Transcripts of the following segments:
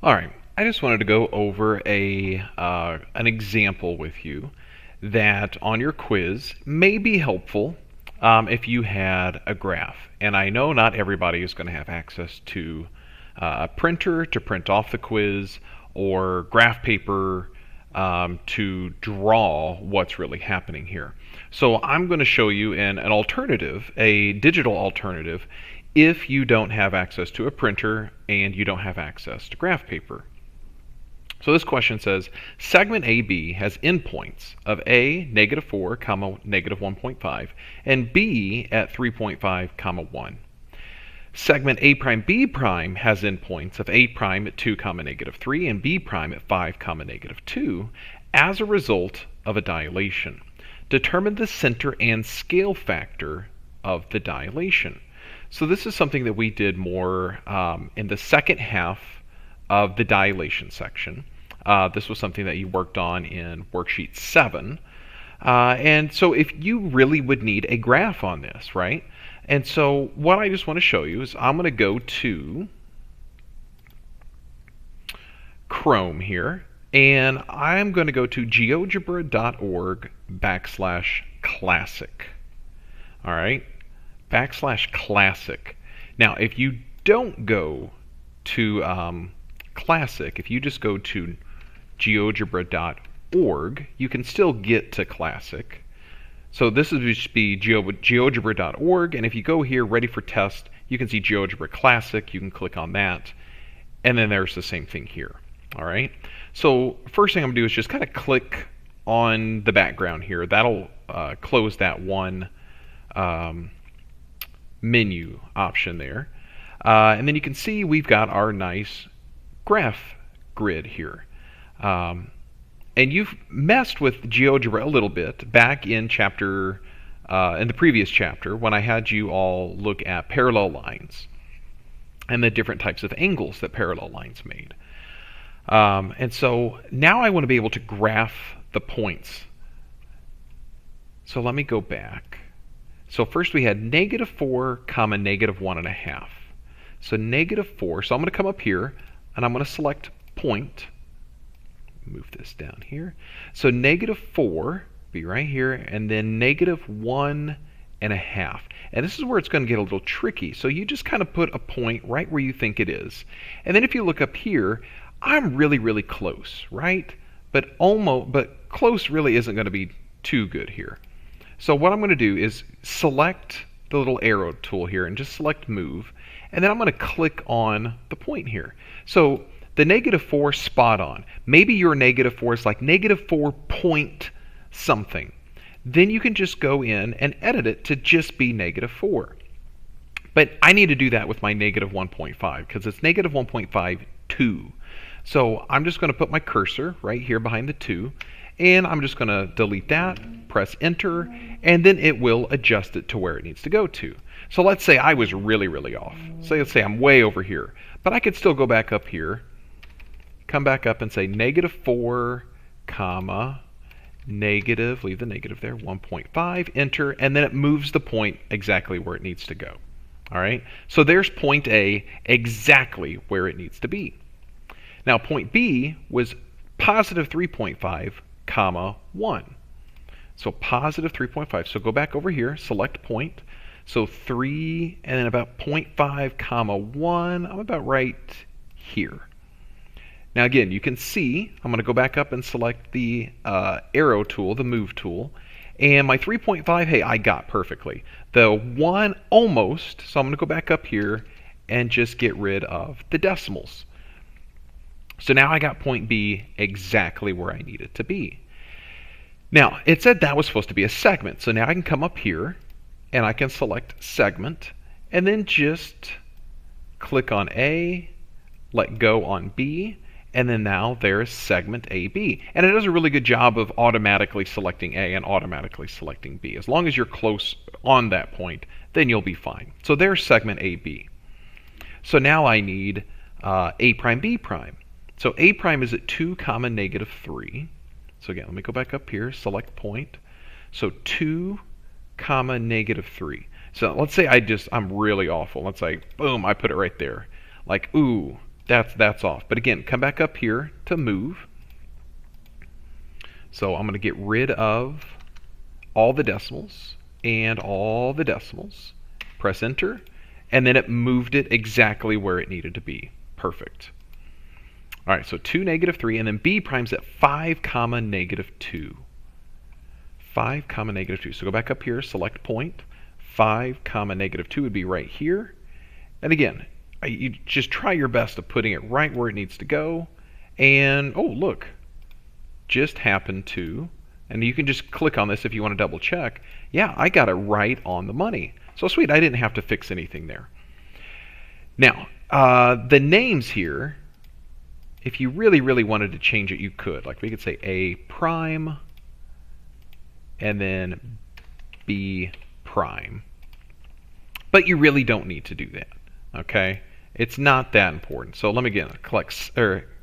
All right, I just wanted to go over an example with you that on your quiz may be helpful if you had a graph. And I know not everybody is going to have access to a printer to print off the quiz or graph paper to draw what's really happening here. So I'm going to show you an alternative, a digital alternative, if you don't have access to a printer and you don't have access to graph paper. So this question says, segment AB has endpoints of A, -4, comma, -1.5, and B at 3.5, comma, 1. Segment A prime B prime has endpoints of A prime at 2, comma, -3, and B prime at 5, comma, -2 as a result of a dilation. Determine the center and scale factor of the dilation. So this is something that we did more in the second half of the dilation section. This was something that you worked on in worksheet 7. And so if you really would need a graph on this, right? And so what I just want to show you is I'm going to go to Chrome here, and I'm going to go to geogebra.org/classic. All right, /classic. Now, if you don't go to classic, if you just go to geogebra.org, you can still get to classic. So this would just be geogebra.org, and if you go here, ready for test, you can see GeoGebra Classic. You can click on that, and then there's the same thing here. All right. So first thing I'm gonna do is just kind of click on the background here. That'll close that one menu option there, and then you can see we've got our nice graph grid here. And you've messed with GeoGebra a little bit back in in the previous chapter when I had you all look at parallel lines and the different types of angles that parallel lines made. And so now I want to be able to graph the points. So let me go back. So first we had -4, comma, -1.5. So -4. So I'm going to come up here and I'm going to select point. Move this down here. So -4 be right here, and then -1.5. And this is where it's going to get a little tricky. So you just kind of put a point right where you think it is. And then if you look up here, I'm really, really close, right? But close really isn't going to be too good here. So what I'm going to do is select the little arrow tool here and just select move. And then I'm going to click on the point here. So the -4 spot on. Maybe your -4 is like -4 point something. Then you can just go in and edit it to just be -4. But I need to do that with my -1.5 because it's -1.52. So I'm just going to put my cursor right here behind the 2, and I'm just going to delete that, press enter, and then it will adjust it to where it needs to go to. So let's say I was really, really off. So let's say I'm way over here. But I could still go back up here, come back up and say -4, comma, negative, leave the negative there, 1.5, enter, and then it moves the point exactly where it needs to go. All right, so there's point A exactly where it needs to be. Now point B was +3.5, comma, 1. So +3.5. So go back over here, select point. So 3, and then about 0.5, comma, 1. I'm about right here. Now again, you can see, I'm going to go back up and select the arrow tool, the move tool, and my 3.5, hey, I got perfectly. The 1 almost, so I'm going to go back up here and just get rid of the decimals. So now I got point B exactly where I need it to be. Now, it said that was supposed to be a segment, so now I can come up here and I can select segment and then just click on A, let go on B, and then now there's segment AB. And it does a really good job of automatically selecting A and automatically selecting B. As long as you're close on that point, then you'll be fine. So there's segment AB. So now I need A prime B prime. So A prime is at 2, comma, -3. So again, let me go back up here, select point. So 2, comma, -3. So let's say I'm really awful. Let's say, boom, I put it right there. Like, ooh, That's off. But again, come back up here to move. So I'm going to get rid of all the decimals and all the decimals. Press enter, and then it moved it exactly where it needed to be. Perfect. All right, so 2, -3, and then b prime's at 5, -2. 5, -2. So go back up here, select point. 5, -2 would be right here. And again, you just try your best of putting it right where it needs to go. And, oh, look, just happened to, and you can just click on this if you want to double check. Yeah, I got it right on the money. So sweet, I didn't have to fix anything there. Now, the names here, if you really, really wanted to change it, you could. Like we could say A prime and then B prime. But you really don't need to do that, okay? It's not that important. So let me again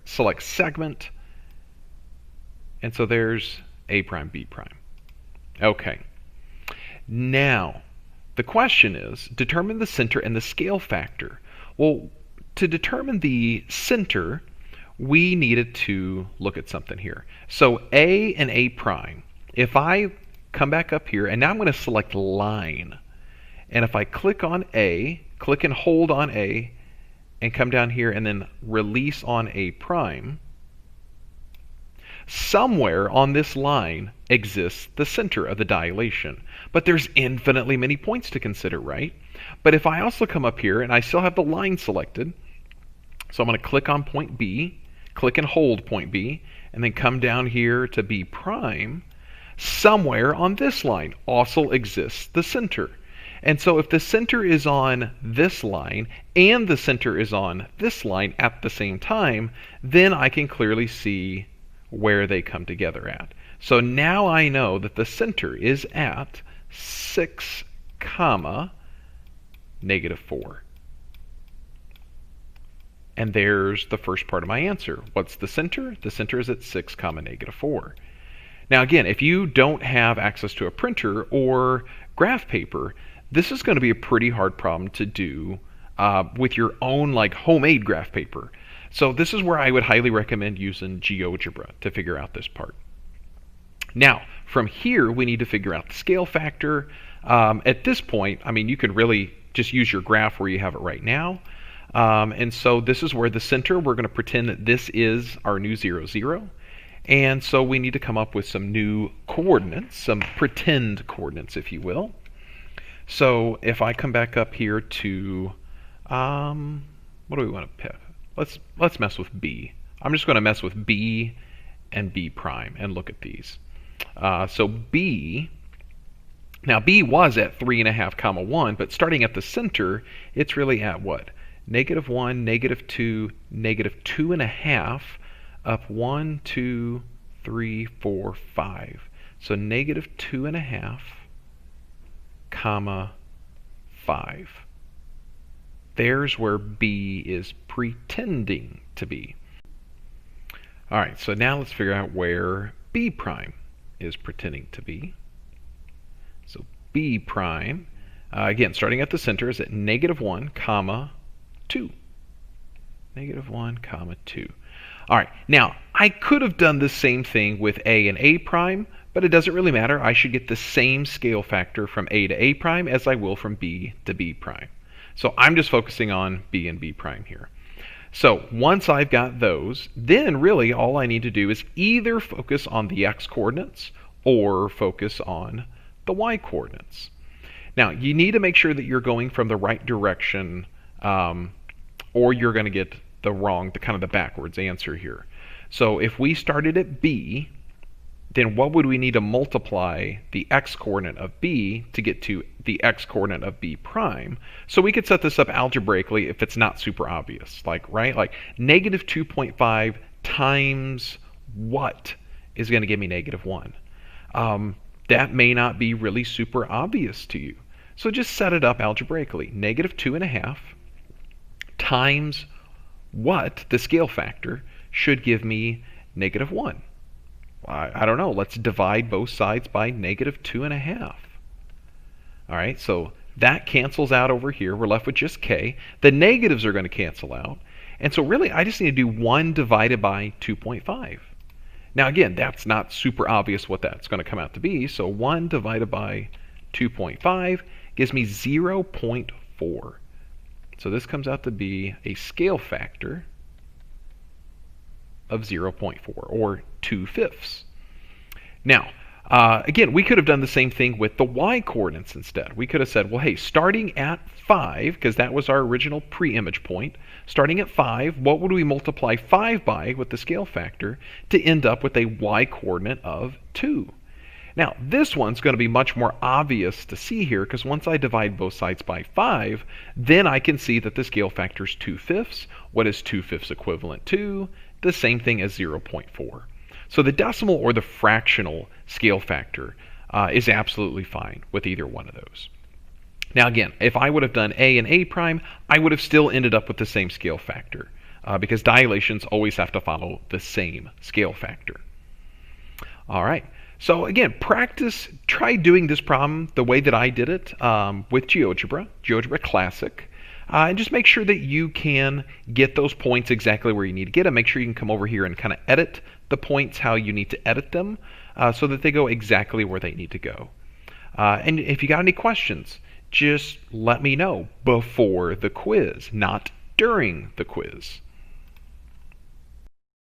select segment, and so there's A prime, B prime. Okay. Now, the question is, determine the center and the scale factor. Well, to determine the center, we needed to look at something here. So A and A prime, if I come back up here, and now I'm going to select line. And if I click on A, click and hold on A, and come down here and then release on A prime, somewhere on this line exists the center of the dilation. But there's infinitely many points to consider, right? But if I also come up here and I still have the line selected, so I'm going to click on point B, click and hold point B, and then come down here to B prime, somewhere on this line also exists the center. And so if the center is on this line and the center is on this line at the same time, then I can clearly see where they come together at. So now I know that the center is at 6, -4. And there's the first part of my answer. What's the center? The center is at 6, -4. Now again, if you don't have access to a printer or graph paper, this is going to be a pretty hard problem to do with your own like homemade graph paper. So this is where I would highly recommend using Geogebra to figure out this part. Now, from here, we need to figure out the scale factor. At this point, I mean, you could really just use your graph where you have it right now. And so this is where the center, we're going to pretend that this is our new 0, 0. And so we need to come up with some new coordinates, some pretend coordinates, if you will. So if I come back up here to, what do we want to pick? Let's mess with B. I'm just going to mess with B and B prime and look at these. So B, now B was at 3.5, 1, but starting at the center, it's really at what? -1, -2, -2.5, up 1, 2, 3, 4, 5. So -2.5, 5. There's where B is pretending to be. All right, so now let's figure out where B prime is pretending to be. So B prime, again, starting at the center, is at -1, 2. -1, 2. All right, now I could have done the same thing with A and A prime, but it doesn't really matter. I should get the same scale factor from A to A prime as I will from B to B prime. So I'm just focusing on B and B prime here. So once I've got those, then really all I need to do is either focus on the x coordinates or focus on the y coordinates. Now you need to make sure that you're going from the right direction, or you're going to get the kind of the backwards answer here. So if we started at B, then what would we need to multiply the x coordinate of B to get to the x coordinate of B prime? So we could set this up algebraically if it's not super obvious, like, right? Like -2.5 times what is going to give me -1? That may not be really super obvious to you. So just set it up algebraically. -2.5 times what, the scale factor, should give me -1. I don't know. Let's divide both sides by -2.5. All right, so that cancels out over here. We're left with just k. The negatives are going to cancel out. And so really, I just need to do 1 divided by 2.5. Now again, that's not super obvious what that's going to come out to be, so 1 divided by 2.5 gives me 0.4. So this comes out to be a scale factor of 0.4, or 2/5. Now, again, we could have done the same thing with the y-coordinates instead. We could have said, well, hey, starting at 5, because that was our original pre-image point, starting at 5, what would we multiply 5 by with the scale factor to end up with a y-coordinate of 2? Now, this one's going to be much more obvious to see here, because once I divide both sides by 5, then I can see that the scale factor is 2/5. What is 2/5 equivalent to? The same thing as 0.4. So the decimal or the fractional scale factor is absolutely fine with either one of those. Now again, if I would have done a and a prime, I would have still ended up with the same scale factor because dilations always have to follow the same scale factor. All right. So again, try doing this problem the way that I did it with Geogebra Classic. And just make sure that you can get those points exactly where you need to get them. Make sure you can come over here and kind of edit the points how you need to edit them so that they go exactly where they need to go. And if you got any questions, just let me know before the quiz, not during the quiz.